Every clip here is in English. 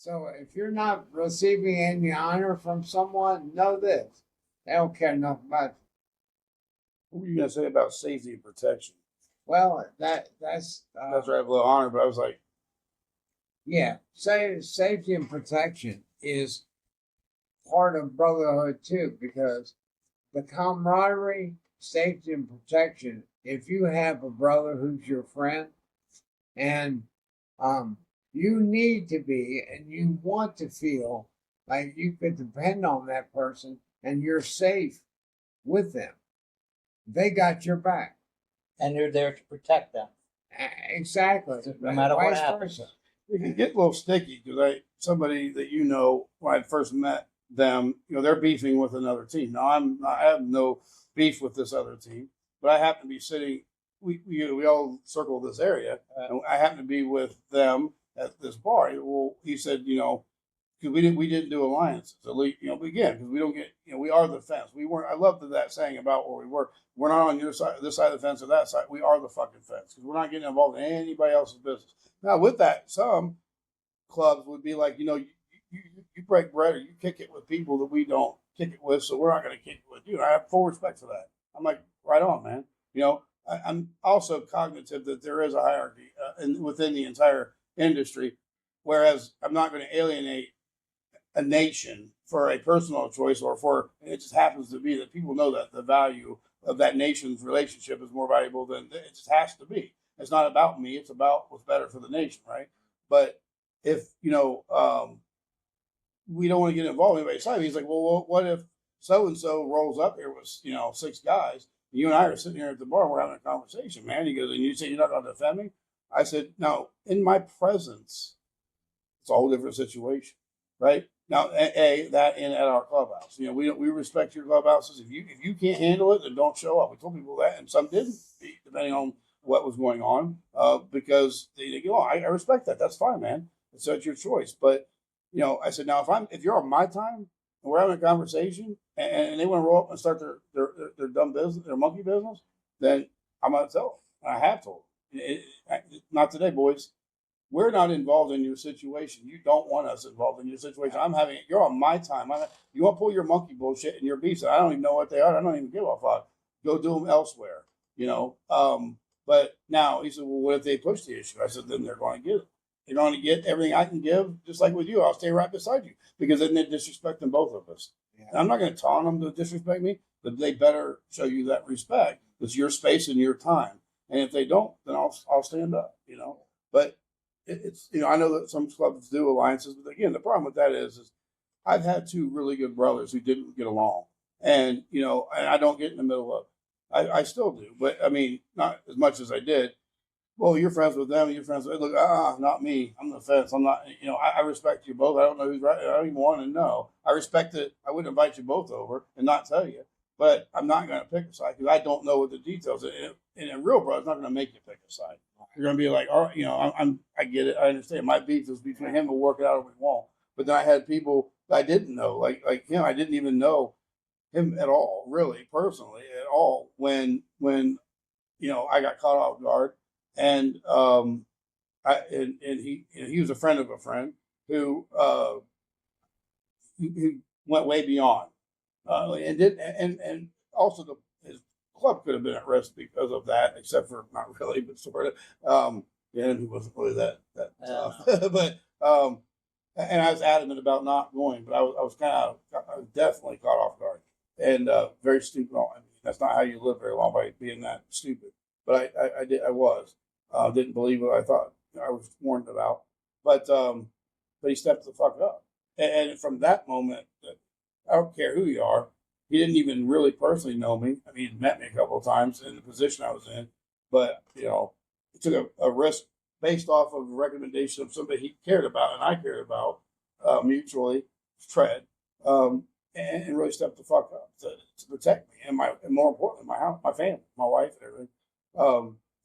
So if you're not receiving any honor from someone, know this: they don't care enough about you. What were you gonna say about safety and protection? Well, That's right, a little honor, but I was like, yeah. Safety and protection is part of brotherhood too, because the camaraderie, safety, and protection. If you have a brother who's your friend, and um, you need to be, and you want to feel like you could depend on that person, and you're safe with them. They got your back. And you're there to protect them, Exactly. no matter what Vice happens. versa. it can get a little sticky because somebody that you know when I first met them, they're beefing with another team. Now I have no beef with this other team, but I happen to be sitting. We all circle this area, and I happen to be with them at this bar. Well, he said, because we didn't do alliances. At least, again, because we don't get, we are the fence. We weren't. I love that saying about where we were. We're not on your side, this side of the fence or that side. We are the fucking fence because we're not getting involved in anybody else's business. Now, with that, some clubs would be like, you break bread or you kick it with people that we don't kick it with, so we're not going to kick it with you. And I have full respect for that. I'm like, right on, man. I'm also cognitive that there is a hierarchy within the entire industry, whereas I'm not going to alienate a nation for a personal choice or for it just happens to be that people know that the value of that nation's relationship is more valuable than it just has to be. It's not about me, it's about what's better for the nation, right? But if we don't want to get involved in anybody's side, he's like, well, what if so and so rolls up here with 6 guys, and you and I are sitting here at the bar and we're having a conversation, man. He goes, and you say you're not going to defend me? I said, no, in my presence, it's a whole different situation, right? Now, that and at our clubhouse, we respect your clubhouses. If you can't handle it, then don't show up. We told people that, and some didn't, depending on what was going on, because they go, I respect that. That's fine, man. It's your choice. But I said, now if you're on my time and we're having a conversation, and they want to roll up and start their dumb business, their monkey business, then I'm gonna tell them. I have told them. Not today, boys. We're not involved in your situation. You don't want us involved in your situation. You're on my time. You want to pull your monkey bullshit and your beefs. I don't even know what they are. I don't even give a fuck. Go do them elsewhere, But now he said, well, what if they push the issue? I said, then they're going to get it. They're going to get everything I can give, just like with you. I'll stay right beside you because then they're disrespecting both of us. Yeah. And I'm not going to taunt them to disrespect me, but they better show you that respect. It's your space and your time. And if they don't, then I'll stand up, But it's I know that some clubs do alliances, but again, the problem with that is I've had 2 really good brothers who didn't get along, and and I don't get in the middle of it. I still do, but I mean, not as much as I did. Well, you're friends with them, you're friends with look, not me. I'm the fence. I'm not. I respect you both. I don't know who's right. I don't even want to know. I respect it. I wouldn't invite you both over and not tell you, but I'm not going to pick a side because I don't know what the details. And a real brother's not going to make you pick a side. You're going to be like, all right, I get it. I understand. My beef is between him. We'll work it out if we won't. But then I had people that I didn't know, like him. I didn't even know him at all, really, personally, at all. When I got caught off guard, and he was a friend of a friend who went way beyond, and also his club could have been at risk because of that, except for not really, but sort of. And he wasn't really that tough, but and I was adamant about not going, but I was definitely caught off guard and very stupid. I mean, that's not how you live very long by being that stupid. But I was didn't believe what I thought I was warned about, but he stepped the fuck up, and from that moment, I don't care who you are. He didn't even really personally know me. I mean, he'd met me a couple of times in the position I was in, but he took a risk based off of a recommendation of somebody he cared about and I cared about mutually, Fred, and really stepped the fuck up to protect me and more importantly, my house, my family, my wife, and everything.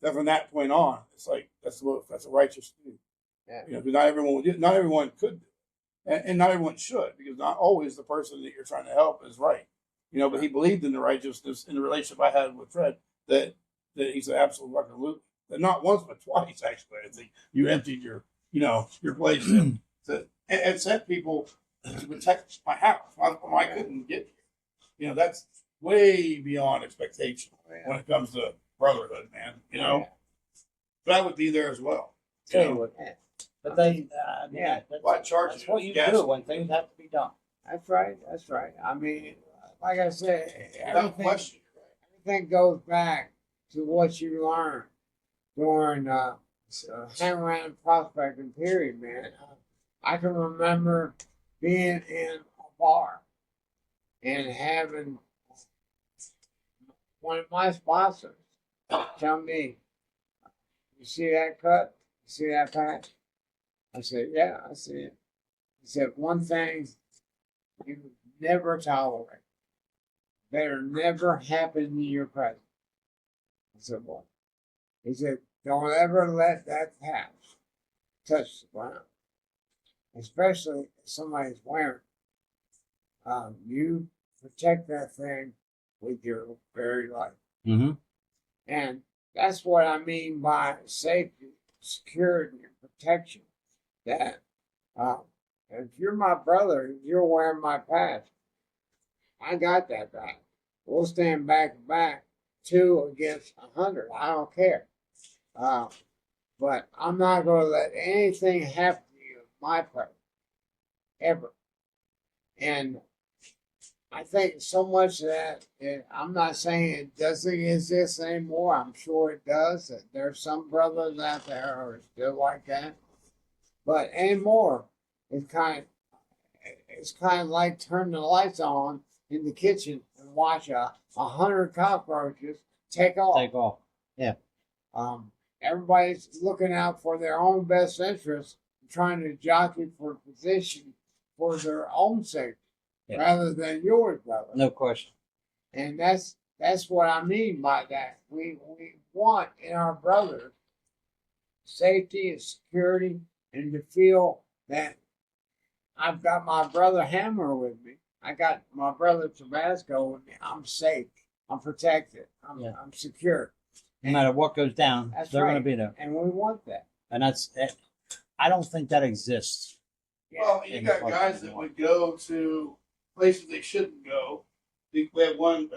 Then from that point on, it's like that's a righteous thing. Yeah. Because not everyone could do it, and not everyone should, because not always the person that you're trying to help is right. But he believed in the righteousness in the relationship I had with Fred that he's an absolute fucking loser. Not once but twice, actually. I think you emptied your place to and sent people to protect my house. I couldn't get here. You know, that's way beyond expectation when it comes to brotherhood, man. You know, but I would be there as well. You Tell you know, what, but they, Yeah. why charge that's you? what you Gas- do when things have to be done. That's right. That's right. I mean, like I said, Without question. everything goes back to what you learned during hang around prospecting period, man. I can remember being in a bar and having one of my sponsors tell me, "You see that cut? You see that patch?" I said, "Yeah, I see it." He said, "One thing you never tolerate, better never happen in your presence." I said, "What?" He said, "Don't ever let that patch touch the ground, especially if somebody's wearing it. You protect that thing with your very life." Mm-hmm. And that's what I mean by safety, security, and protection. That if you're my brother, you're wearing my patch, I got that back. We'll stand back to back, 2 against 100. I don't care. But I'm not going to let anything happen to you in my presence, ever. And I think so much of that, I'm not saying it doesn't exist anymore. I'm sure it does. There's some brothers out there who are still like that. But anymore, it's kind of like turning the lights on in the kitchen and watch 100 cockroaches take off. Take off. Yeah. Everybody's looking out for their own best interest, trying to jockey for position for their own safety, rather than yours, brother. No question. And that's what I mean by that. We want in our brothers safety and security, and to feel that I've got my brother Hammer with me. I got my brother Tabasco with me. I'm safe. I'm protected. I'm secure. No matter what goes down, That's they're right. going to be there. And we want that. And I don't think that exists. Well, you got guys that would go to places they shouldn't go. We had one,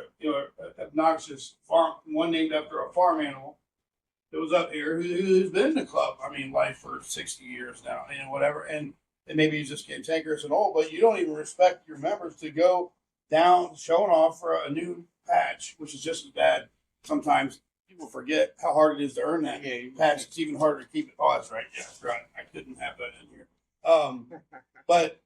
obnoxious farm, one named after a farm animal that was up here who's been in the club. I mean, life for 60 years now, whatever. And maybe he's just cantankerous and old, but you don't even respect your members to go down showing off for a new patch, which is just as bad. Sometimes people forget how hard it is to earn that patch. It's even harder to keep it. Oh, that's right. Yeah, that's right. I couldn't have that in here. But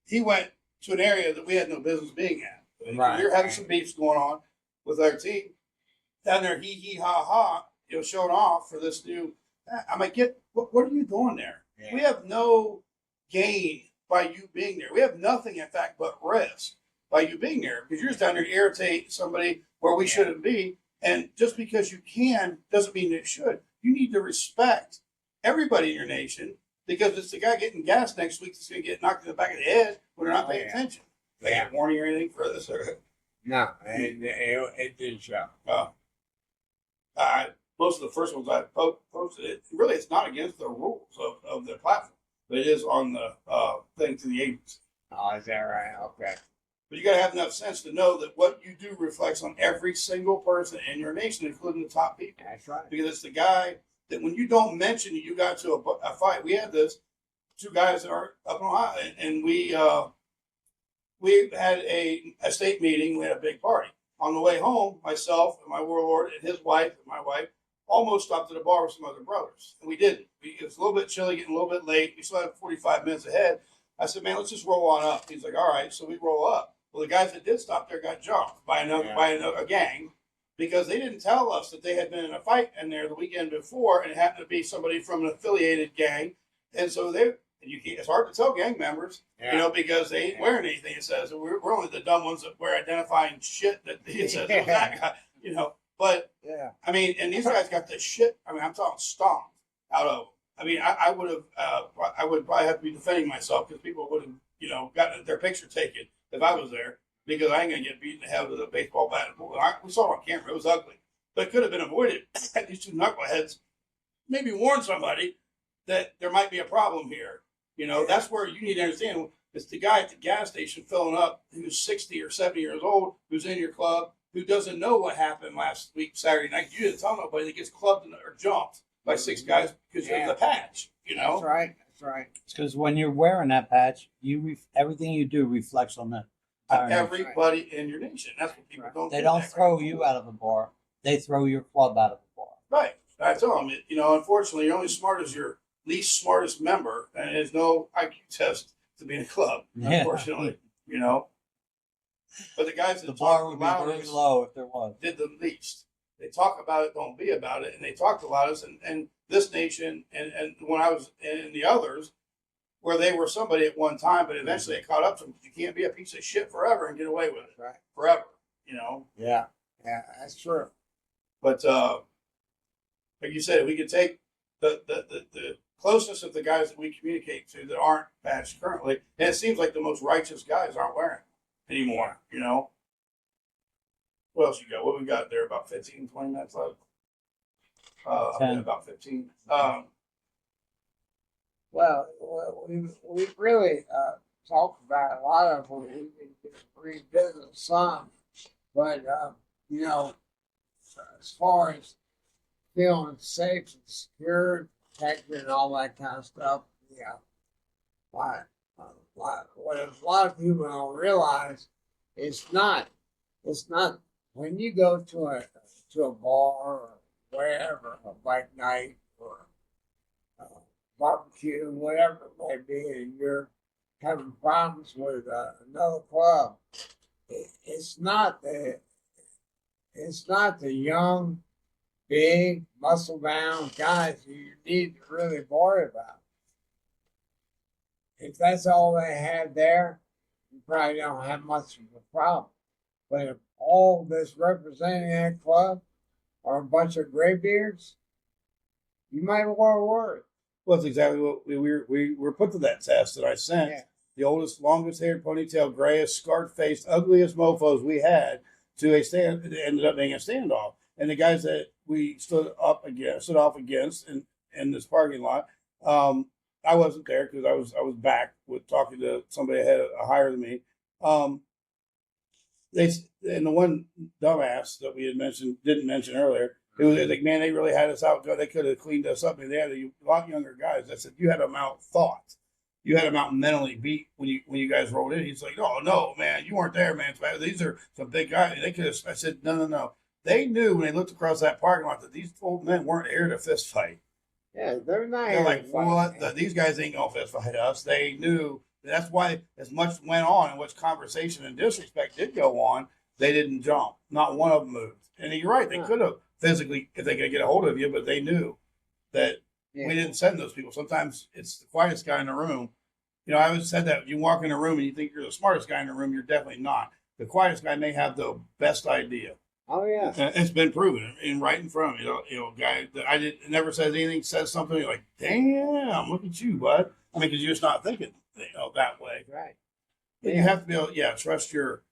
he went to an area that we had no business being at. Right. We were having some beefs going on with our team down there, hee ha ha, showing off for this new. I'm like, what are you doing there? Yeah. We have no gain by you being there. We have nothing, in fact, but risk by you being there, because you're just down there to irritate somebody where we shouldn't be. And just because you can doesn't mean it should. You need to respect everybody in your nation, because it's the guy getting gas next week that's going to get knocked in the back of the head when they're not paying attention. They got warning or anything for this? No, it didn't show. Most of the first ones I posted, really, it's not against the rules of the platform, but it is on the thing to the agents. Oh, is that right? Okay. But you got to have enough sense to know that what you do reflects on every single person in your nation, including the top people. That's right. Because it's the guy that when you don't mention you got to a fight. We had this 2 guys that are up in Ohio, and we had a state meeting. We had a big party. On the way home, myself and my warlord and his wife and my wife almost stopped at a bar with some other brothers. And we didn't. It was a little bit chilly, getting a little bit late. We still had 45 minutes ahead. I said, man, let's just roll on up. He's like, all right. So we roll up. Well, the guys that did stop there got jumped by a gang, because they didn't tell us that they had been in a fight in there the weekend before, and it happened to be somebody from an affiliated gang. And so it's hard to tell gang members, because they ain't wearing anything. It says we're only the dumb ones that wear identifying shit that it says it was that guy, But I mean, and these guys got the shit. I mean, I'm talking stomped out of them. I mean, I would probably have to be defending myself, because people would have, gotten their picture taken if I was there, because I ain't gonna get beat in the head with a baseball bat. We saw it on camera; it was ugly, but it could have been avoided. These 2 knuckleheads maybe warned somebody that there might be a problem here, You know, that's where you need to understand. It's the guy at the gas station filling up who's 60 or 70 years old, who's in your club, who doesn't know what happened last week, Saturday night. You didn't tell nobody that gets clubbed or jumped by 6 guys because of the patch, you know? That's right. That's right. It's because when you're wearing that patch, everything you do reflects on that. Everybody in your nation. That's what people don't They don't throw you out of the bar. They throw your club out of the bar. Right. I tell them, you know, unfortunately, you're only smart as your least smartest member, and there's no IQ test to be in a club, unfortunately, you know. But the guys that the bar would be very loudest low if there was. did the least. They talk about it, don't be about it, and they talk the loudest. And this nation, and when I was in the others, where they were somebody at one time, but eventually it caught up to them. You can't be a piece of shit forever and get away with it. Right. Forever, you know. Yeah. Yeah, that's true. But like you said, we could take the closeness of the guys that we communicate to that aren't patched currently, and it seems like the most righteous guys aren't wearing it anymore, you know. What else you got? What we got there? About 15, 20 minutes left. About 15. Well, we really talked about a lot of them. We can revisit some, but you know, as far as feeling safe and secure, protected, and all that kind of stuff, yeah. What a lot of people don't realize, it's not when you go to a bar or wherever, a bike night or barbecue, whatever it may be, and you're having problems with another club. It's not the young, big, muscle-bound guys you need to really worry about. If that's all they had there, you probably don't have much of a problem. But if all that's representing that club are a bunch of graybeards, you might want to worry. Well, that's exactly what we were put to that test that I sent. Yeah. The oldest, longest haired, ponytail, grayest, scarred faced, ugliest mofos we had to a stand. It ended up being a standoff. And the guys that we stood off against in this parking lot, I wasn't there because I was back with talking to somebody ahead higher than me. And the one dumbass that we had didn't mention earlier, it was like, man, they really had us out. They could have cleaned us up. And they had a lot younger guys. I said, you had them out thought. You had them out mentally beat when you guys rolled in. He's like, oh no, man, you weren't there, man. These are some big guys. They could have. I said, no. They knew when they looked across that parking lot that these old men weren't here to fist fight. Yeah, they're not. They're like, what? These guys ain't gonna fist fight us. They knew. That's why as much went on and much conversation and disrespect did go on, they didn't jump. Not one of them moved. And you're right, they could have physically if they could get a hold of you, but they knew that we didn't send those people. Sometimes it's the quietest guy in the room. You know, I always said that you walk in a room and you think you're the smartest guy in the room, you're definitely not. The quietest guy may have the best idea. Oh yeah, it's been proven right in front of me. You know, guy that never says anything, says something. You're like, damn, look at you, bud. I mean, because you're just not thinking, that way. Right. But you have to be able, trust your.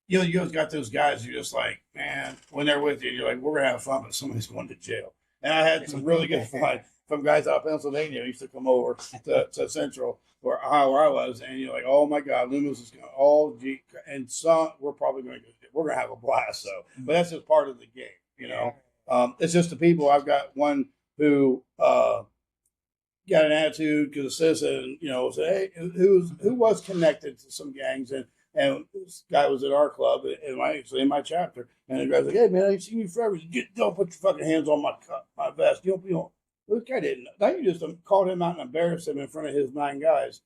You guys got those guys. You're just like, man, when they're with you, you're like, we're gonna have fun, but somebody's going to jail. And I had some really good fun from guys out of Pennsylvania who used to come over to Central where I was, and you're like, oh my God, Loomis is going, and some we're gonna have a blast. So, but that's just part of the game, you know. It's just the people. I've got one who got an attitude because a citizen, said, hey, who was connected to some gangs, and this guy was at our club in my chapter, and the guy's like, hey man, I ain't seen you forever. Don't put your fucking hands on my vest. You don't. This guy didn't. Now you just called him out and embarrassed him in front of his 9 guys.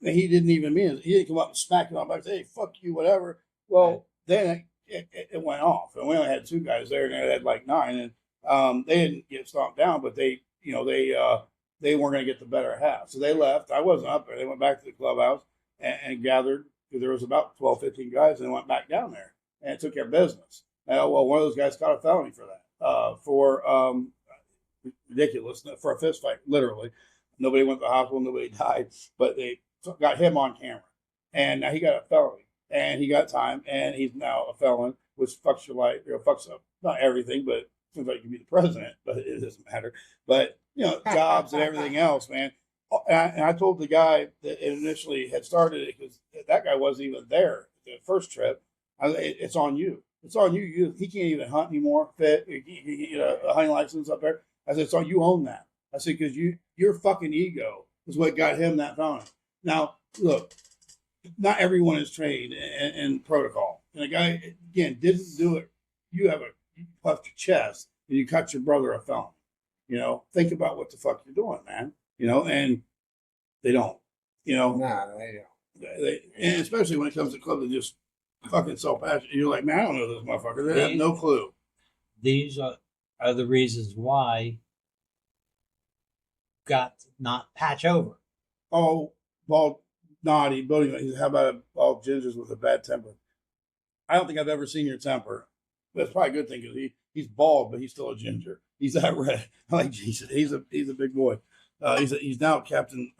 And he didn't even mean it. He didn't come up and smack him up and say, hey, fuck you, whatever. Well, then it went off. And we only had 2 guys there, and they had like 9. And they didn't get stomped down, but they weren't going to get the better half. So they left. I wasn't up there. They went back to the clubhouse and gathered, because there was about 12, 15 guys, and they went back down there and took care of business. Well, one of those guys caught a felony for that, for ridiculous, for a fist fight, literally. Nobody went to the hospital, nobody died, but they got him on camera. And now he got a felony, and he got time, and he's now a felon, which fucks your life, fucks up, not everything, but it seems like you can be the president, but it doesn't matter. But, jobs and everything else, man. And I told the guy that initially had started it, because that guy wasn't even there the first trip. It's on you. It's on you. He can't even hunt anymore. Fit. He get a hunting license up there. I said, so you own that. I said, because your fucking ego is what got him that bounty. Now, look, not everyone is trained in protocol. And the guy, again, didn't do it. You puffed your chest and you cut your brother a felony. Think about what the fuck you're doing, man. And they don't. No, they don't. And especially when it comes to clubs that just fucking so passionate. You're like, man, I don't know this motherfucker. They have no clue. These are the reasons why got not patch over. Oh, bald, naughty, how about a bald gingers with a bad temper? I don't think I've ever seen your temper. That's probably a good thing because he's bald, but he's still a ginger. He's that red. I'm like, Jesus, he's a big boy. He's now Captain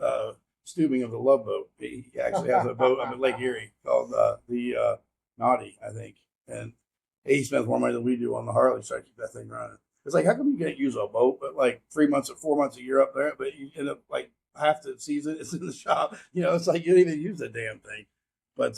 Stubing of the Love Boat. He actually has a boat up at Lake Erie called the Naughty, I think. And he spends more money than we do on the Harley, so I keep that thing running. It's like, how come you can't use a boat, but like 4 months a year up there, but you end up like half the season it's in the shop. It's like you don't even use the damn thing. But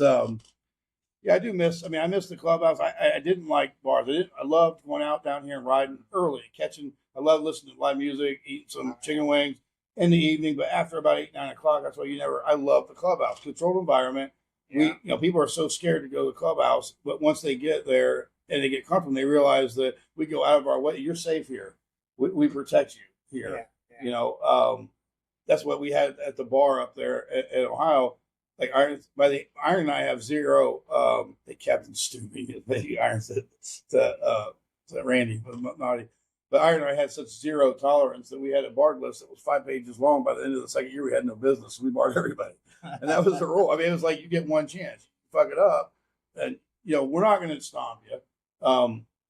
yeah, I miss the clubhouse. I didn't like bars. I loved going out down here and riding early, catching. I love listening to live music, eating some chicken wings in the evening. But after about 8, 9 o'clock, that's why I love the clubhouse, controlled environment. Yeah. People are so scared to go to the clubhouse, but once they get there and they get comfortable, they realize that we go out of our way. You're safe here. We protect you here. Yeah. That's what we had at the bar up there at Ohio. Like Iron and I have zero. They Captain Stubing, Iron said to Randy, but naughty. But Iron and I had such zero tolerance that we had a barred list that was 5 pages long. By the end of the second year, we had no business. We barred everybody, and that was the rule. I mean, it was like you get one chance, you fuck it up, and we're not going to stomp you,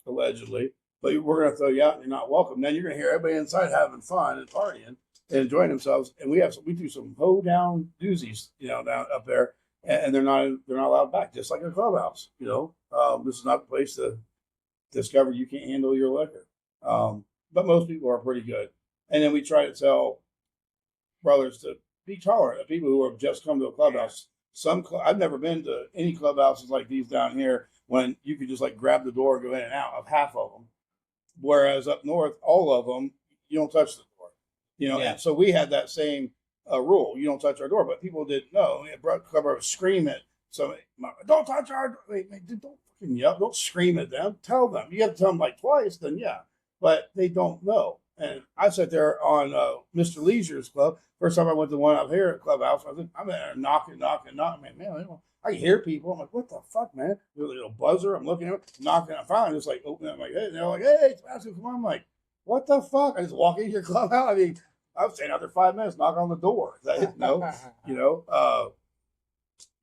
allegedly, but we're going to throw you out, and you're not welcome. Then you're going to hear everybody inside having fun and partying and enjoying themselves, and we do some down doozies, down up there, and they're not allowed back, just like a clubhouse. This is not the place to discover you can't handle your liquor. But most people are pretty good, and then we try to tell brothers to be tolerant of people who have just come to a clubhouse. I've never been to any clubhouses like these down here when you could just like grab the door and go in and out of half of them, whereas up north, all of them you don't touch the door. And so we had that same rule. You don't touch our door, but people didn't know. Clubber was screaming. So don't touch our door. Wait, don't fucking yell. Don't scream at them. Tell them. You have to tell them like twice, then yeah. But they don't know. And I sat there on Mr. Leisure's club. First time I went to one up here at Clubhouse, I'm there knocking. Man, I can hear people. I'm like, what the fuck, man? With a little buzzer. I'm looking at it, knocking. I finally just like open up. I'm like, hey, and they're like, hey, Tabasco, come on. I'm like, what the fuck? I just walk into your clubhouse. I mean, I was staying out there 5 minutes, knock on the door. I didn't know,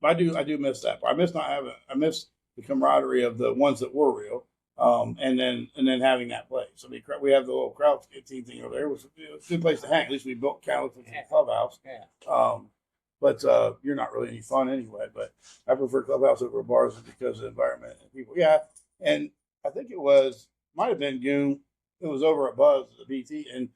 I do miss that. I miss the camaraderie of the ones that were real. And then having that place. I mean, we have the little crowd 15 thing over there. It was a good place to hang. At least we built California for the clubhouse. Yeah. But you're not really any fun anyway. But I prefer clubhouse over bars because of the environment and people. Yeah. And I think might have been Goon. It was over at Buzz, the BT, and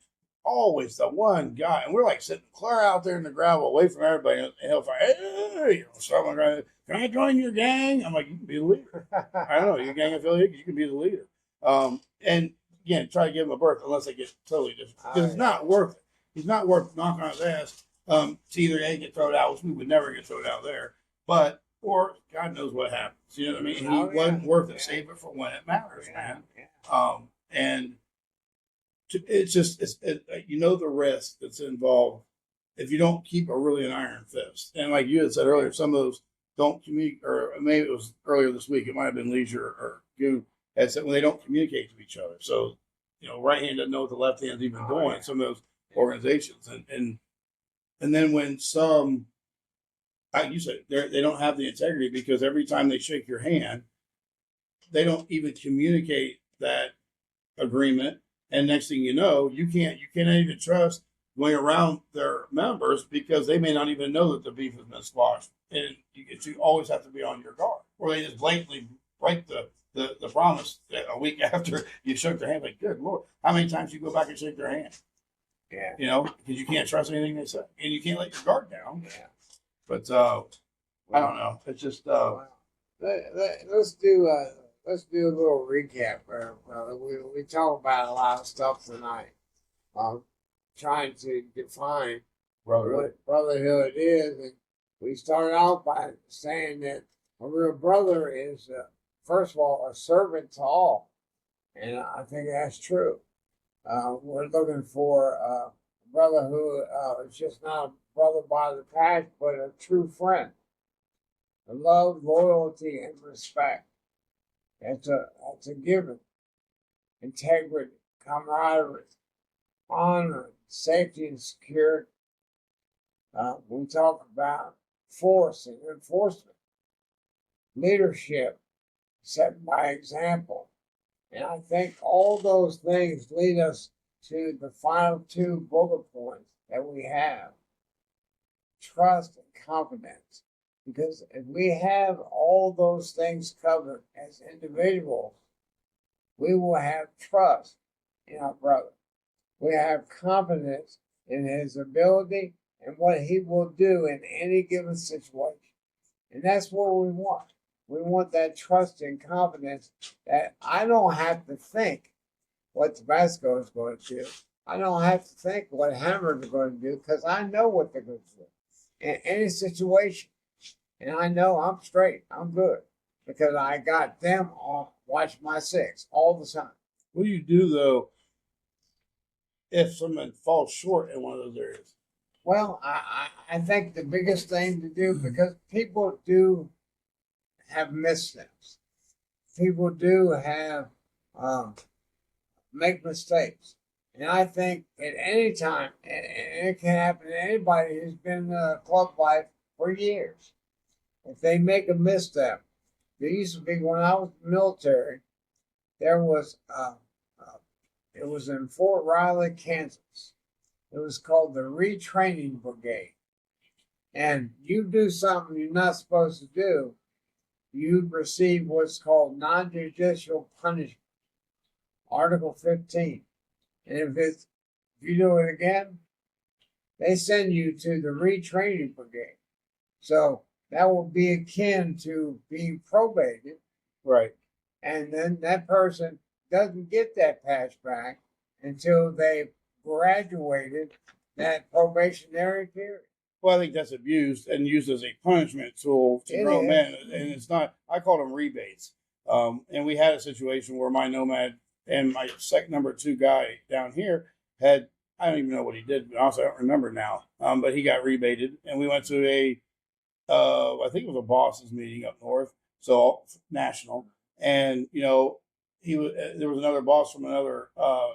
always the one guy. And we're like sitting clear out there in the gravel away from everybody. And he'll fight, hey, someone going, can I join your gang? I'm like, you can be the leader. I don't know, you're a gang affiliate, you can be the leader. And again, try to give him a berth unless they get totally different. Because it's not worth it. He's not worth knocking on his ass. To either A, get thrown out, which we would never get thrown out there, or God knows what happens. You know what I mean? He wasn't worth it. Save it for when it matters, man. And it's just, the risk that's involved if you don't keep a really an iron fist. And like you had said earlier, some of those don't communicate, or maybe it was earlier this week, it might have been Leisure or Goon, had said when they don't communicate to each other. So, right hand doesn't know what the left hand's even doing in some of those organizations. And then when some, like you said, they don't have the integrity because every time they shake your hand, they don't even communicate that agreement. And next thing you know, you cannot even trust going around their members because they may not even know that the beef has been squashed. And you always have to be on your guard. Or they just blatantly break the promise a week after you shook their hand. Like, good Lord, how many times you go back and shake their hand? Yeah. You know, because you can't trust anything they say, and you can't let your guard down. Yeah. But I don't know. It's just Well, let's do a little recap. We talk about a lot of stuff tonight. Trying to define what brotherhood is, and we started out by saying that a real brother is, first of all, a servant to all, and I think that's true. We're looking for a brother who is just not a brother by the patch, but a true friend. Love, loyalty, and respect. That's a given. Integrity, camaraderie, honor, safety, and security. We talk about force and enforcement, leadership, set by example. And I think all those things lead us to the final two bullet points that we have: trust and confidence. Because if we have all those things covered as individuals, we will have trust in our brother. We have confidence in his ability and what he will do in any given situation. And that's what we want. We want that trust and confidence that I don't have to think what Tabasco is going to do. I don't have to think what Hammer is going to do because I know what they're going to do in any situation. And I know I'm straight. I'm good because I got them on watch my six all the time. what do you do though if someone falls short in one of those areas? Well, I think the biggest thing to do, because people do have missteps. People do have make mistakes. And I think at any time, and it can happen to anybody who's been in club life for years, if they make a misstep. There used to be, when I was in the military, there was, it was in Fort Riley, Kansas. It was called the Retraining Brigade. And you do something you're not supposed to do, you'd receive what's called non-judicial punishment, Article 15. And if you do it again, they send you to the Retraining Brigade. So that will be akin to being probated. Right. And then that person doesn't get that patch back until they've graduated that probationary period. Well, I think that's abused and used as a punishment tool to grown men, and it's not. I call them rebates. And we had a situation where my nomad and my second number two guy down here had, I don't even know what he did, but honestly, I don't remember now. But he got rebated, and we went to I think it was a bosses meeting up north, so national, and you know, there was another boss from another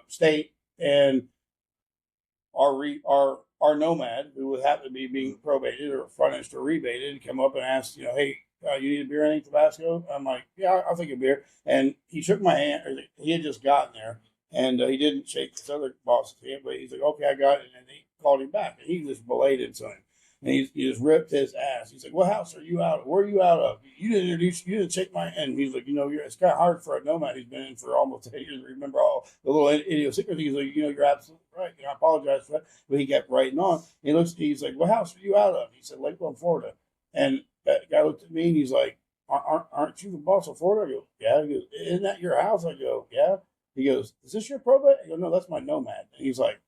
state, and our nomad, who would happen to be being probated or furnished or rebated, come up and asked, you know, hey, you need a beer, anything, Tabasco? I'm like, yeah, I'll take a beer. And he shook my hand. He had just gotten there, and he didn't shake this other boss's hand, but he's like, okay, I got it. And he called him back, and he just belated to him. And he just ripped his ass. He's like, what house are you out of? Where are you out of? You didn't shake my hand. And he's like, you know, it's kind of hard for a nomad who's been in for almost 10 years to remember all the little idiosyncrasies. He's like, you know, you're absolutely right. You know, I apologize for that. But he kept writing on. He's like, what house are you out of? He said, Lakeland, Florida. And that guy looked at me and he's like, aren't you the boss of Florida? I go, yeah. He goes, isn't that your house? I go, yeah. He goes, is this your probate? I go, no, that's my nomad. And he's like,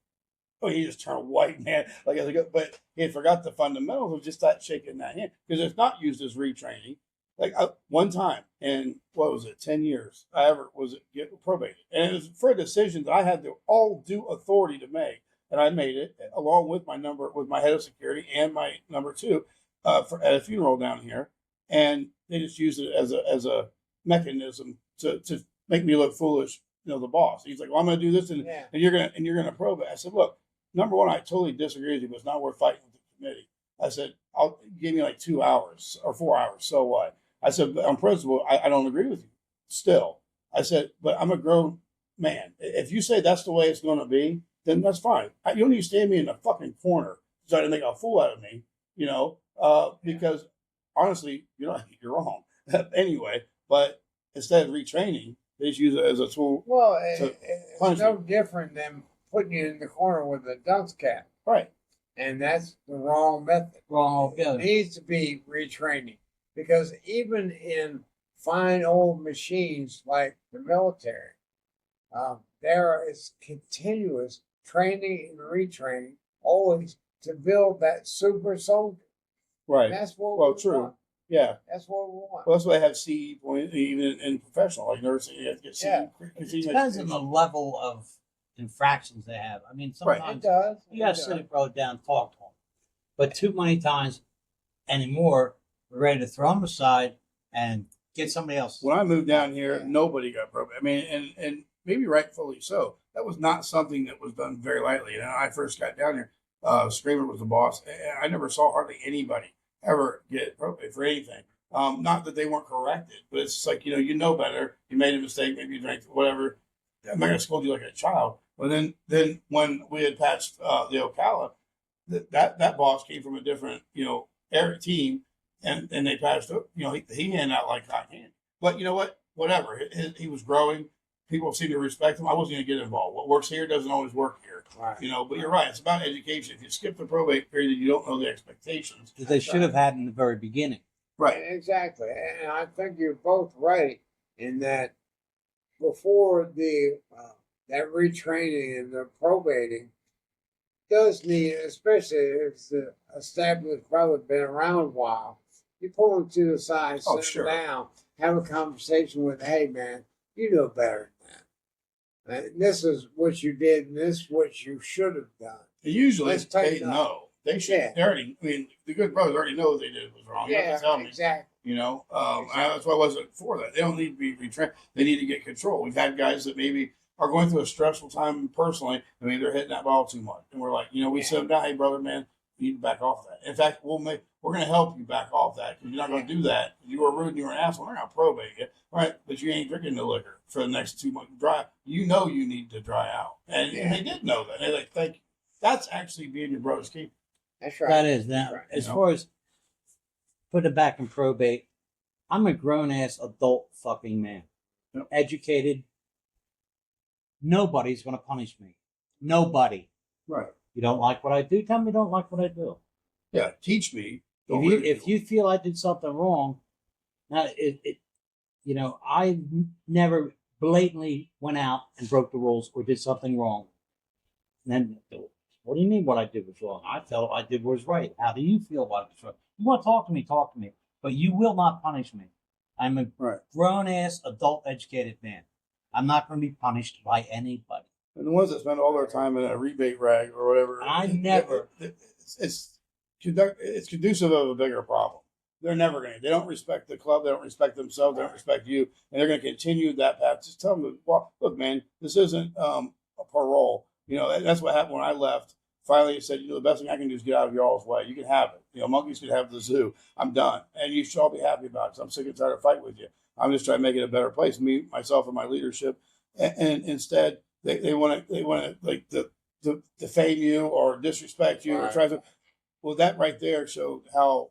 oh, he just turned white, man. Like, but he had forgot the fundamentals of just that shaking that hand, because it's not used as retraining. Like one time in, what was it, 10 years, I ever was get probated, and it was for a decision that I had the all due authority to make, and I made it along with my head of security and my number two at a funeral down here, and they just used it as a mechanism to make me look foolish. You know, the boss. He's like, well, I'm going to do this, and you're gonna probe it. I said, look. Number one, I totally disagree with you, but it's not worth fighting with the committee. I said, I'll give me like 2 hours or 4 hours. So what? I said, on principle, I don't agree with you still. I said, but I'm a grown man. If you say that's the way it's going to be, then that's fine. You don't need to stand me in the fucking corner trying to make a fool out of me, you know, because honestly, you're wrong. Anyway, but instead of retraining, they just use it as a tool. Well, it's no different than putting you in the corner with a dunce cap. Right. And that's the wrong method. Wrong It altogether. needs to be retraining because even in fine old machines like the military, there is continuous training and retraining always to build that super soldier. Right. That's what Well, we true. want. Yeah. That's what we want. Well, that's why I have CE point, even in professional, like nursing, you have to get CE. Yeah. It depends on the level of infractions they have. I mean, It sometimes does. you got to sit a bro down and talk to them. But too many times anymore, we're ready to throw them aside and get somebody else. When I moved down here, Yeah. nobody got probate. I mean, and maybe rightfully so. That was not something that was done very lightly. And when I first got down here, Screamer was the boss. And I never saw hardly anybody ever get probate for anything. Not that they weren't corrected, but it's just like, you know better. You made a mistake, maybe you drank whatever. I'm not going to scold you like a child. But then when we had patched the Ocala, that boss came from a different, area team, and they passed it. He handed out like hot candy. But you know what? Whatever. He was growing. People seem to respect him. I wasn't going to get involved. What works here doesn't always work here. Right. But you're right. It's about education. If you skip the probate period, you don't know the expectations. That they should have had in the very beginning. Right. Exactly. And I think you're both right in that before the that retraining and the probating does need, especially if the established brother been around a while, you pull him to the side, Oh, sit sure. him down, have a conversation with, hey man, you know better than that. And this is what you did, and this is what you should have done. Usually Let's they tighten up. know. They should. Yeah. They already. I mean, the good brothers already know what they did was wrong. You have Yeah, to tell me. exactly. That's why I wasn't for that. They don't need to be retrained. They need to get control. We've had guys that maybe are going through a stressful time personally, and maybe they're hitting that ball too much, and we're like, we sit them down, hey brother, man, you need to back off that. In fact, we're going to help you back off that because you're not going to do that. You were rude, you were an asshole. We're going to probate you, right? But you ain't drinking the liquor for the next 2 months. Dry. You need to dry out, and they did know that. They're like, thank you. That's actually being your brother's keeper. That's right. That is. Now, Right. as far as putting it back in probate, I'm a grown ass adult fucking man. Yep. Educated. Nobody's going to punish me. Nobody. Right. You don't like what I do? Tell me you don't like what I do. Yeah. Teach me. If you feel I did something wrong, now I never blatantly went out and broke the rules or did something wrong. And then, what do you mean what I did was wrong? I felt I did was right. How do you feel about it was wrong? You want to talk to me, talk to me. But you will not punish me. I'm a grown-ass, adult, educated man. I'm not going to be punished by anybody. And the ones that spend all their time in a rebate rag or whatever, it's conducive of a bigger problem. They're never going to. They don't respect the club. They don't respect themselves. They don't respect you, and they're going to continue that path. Just tell them, well, look, man, this isn't a parole. That's what happened when I left. Finally, he said, the best thing I can do is get out of y'all's way. You can have it. Monkeys can have the zoo. I'm done, and you should all be happy about it. Because I'm sick and tired of fighting with you. I'm just trying to make it a better place. Me, myself, and my leadership. And instead, they want to like to defame you or disrespect you or try to. Well, that right there showed how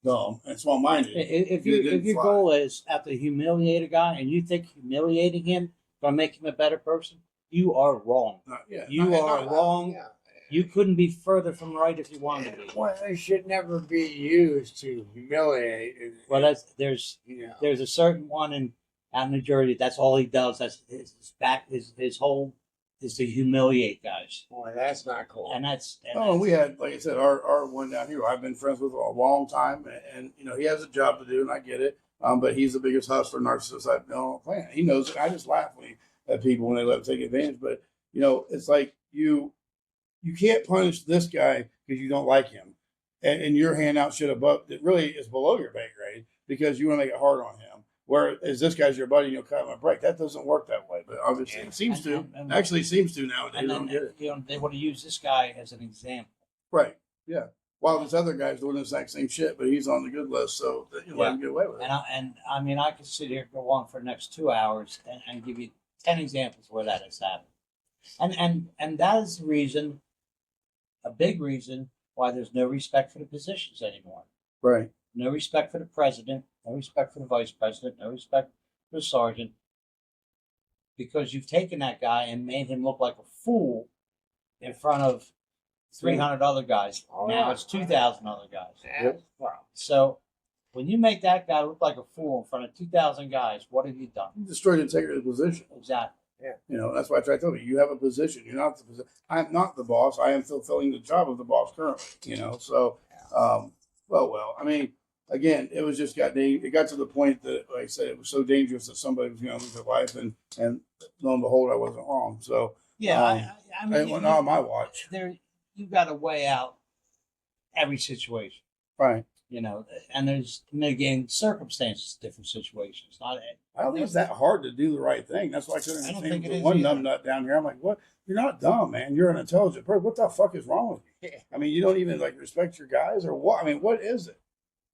dumb and small minded. If your goal is after humiliate a guy and you think humiliating him going to make him a better person, you are wrong. You are wrong. Yeah. You couldn't be further from right if you wanted to be. Well, they should never be used to humiliate. Well, there's a certain one out in New Jersey. That's all he does. That's his whole is to humiliate guys. Boy, that's not cool. And we had, like I said, our one down here. I've been friends with a long time, and he has a job to do, and I get it. But he's the biggest hustler, narcissist I've been on the planet. He knows it. I just laugh at people when they let him take advantage. But it's like you can't punish this guy because you don't like him, and you're handing out shit above that really is below your pay grade because you want to make it hard on him. Whereas this guy's your buddy, cut him a break. That doesn't work that way, but obviously it seems to. Actually, seems to nowadays. And then, they want to use this guy as an example. Right. Yeah. While this other guy's doing the exact same shit, but he's on the good list, so let him get away with it. And I could sit here and go on for the next 2 hours and give you 10 examples where that has happened. And that is the reason, a big reason, why there's no respect for the positions anymore. Right. No respect for the president, no respect for the vice president, no respect for the sergeant. because you've taken that guy and made him look like a fool in front of 300 other guys. Oh, Now yeah. it's 2,000 other guys. Yeah, well, So when you make that guy look like a fool in front of 2,000 guys, what have you done? You destroyed the integrity of the position. Exactly. You know, that's why I try to tell you, you have a position. You're not the position. I'm not the boss. I am fulfilling the job of the boss currently. You know, so well. I mean, again, it was just it got to the point that, like I said, it was so dangerous that somebody was going to lose their life, and lo and behold, I wasn't wrong. So Yeah, I mean, it went on my watch. There, you got to weigh out every situation, Right. you know, and there's mitigating circumstances, different situations. Not I don't think it's that hard to do the right thing. That's why I couldn't I don't understand think it the is one either. numbnut down here. I'm like, what? You're not dumb, man. You're an intelligent person. What the fuck is wrong with you? I mean, you don't even like respect your guys or what? I mean, what is it?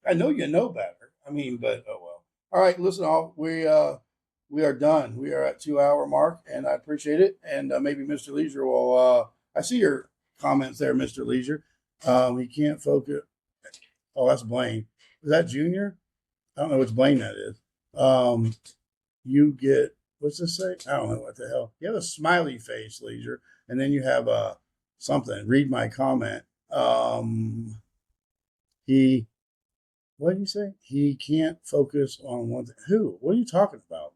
I know you know better. I mean, but oh well. All right, listen, all we are done. We are at 2 hour mark, and I appreciate it. And maybe Mr. Leisure will. I see your comments there, Mr. Leisure. He can't focus. Oh, that's Blaine. Is that Junior? I don't know which Blaine that is. You get, what's this say? I don't know what the hell. You have a smiley face, Leisure, and then you have something. Read my comment. What did you say? He can't focus on one thing. Who? What are you talking about?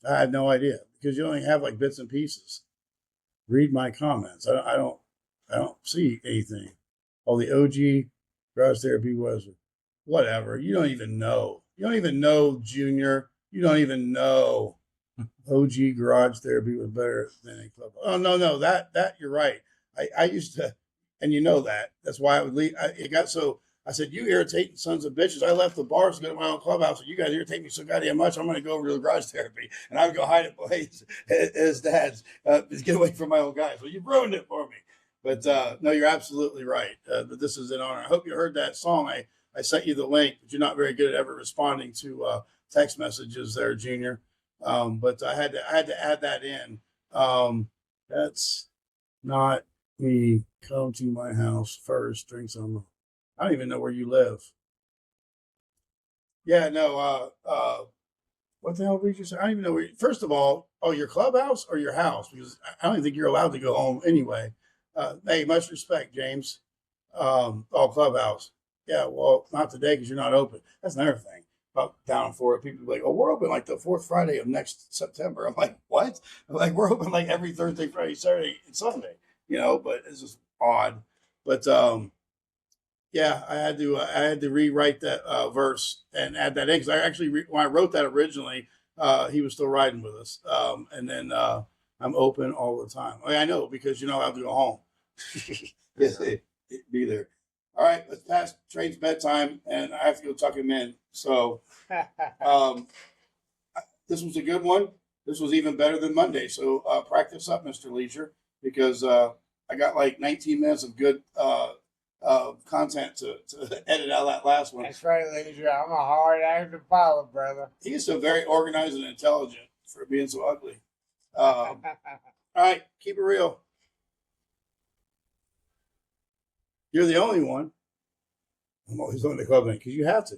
I have no idea because you only have like bits and pieces. Read my comments. I don't see anything. Oh, the OG garage therapy was whatever. You don't even know. You don't even know, Junior. You don't even know. OG garage therapy was better than a club. Oh no, that you're right. I used to, and you know that. That's why I would leave. It got so. I said, you irritating sons of bitches. I left the bars to go to my own clubhouse. And you guys irritate me so goddamn much. I'm going to go over to the garage therapy. And I would go hide at Blaze, his dad's, to get away from my old guys. Well, you've ruined it for me. But no, you're absolutely right. This is an honor. I hope you heard that song. I sent you the link, but you're not very good at ever responding to text messages there, Junior. But I had to add that in. That's not me. Come to my house first, drink some. I don't even know where you live. Yeah, no. What the hell did you say? I don't even know where. First of all, your clubhouse or your house? Because I don't even think you're allowed to go home anyway. Hey, much respect, James. Clubhouse. Yeah, well, not today because you're not open. That's another thing about down for it. People be like, oh, we're open like the fourth Friday of next September. I'm like, what? I'm like, we're open like every Thursday, Friday, Saturday, and Sunday. You know, but it's just odd. But yeah, I had to rewrite that verse and add that in because I actually when I wrote that originally, he was still riding with us, and then I'm open all the time. I know because you're not allowed to go home. Yes, be there. All right, let's pass Trade's bedtime, and I have to go tuck him in. So this was a good one. This was even better than Monday. So practice up, Mr. Leisure, because I got like 19 minutes of good content to edit out that last one. That's right, Leisure. I'm a hard act to follow, brother. He is so very organized and intelligent for being so ugly. All right, keep it real. You're the only one. I'm always on the club because you have to.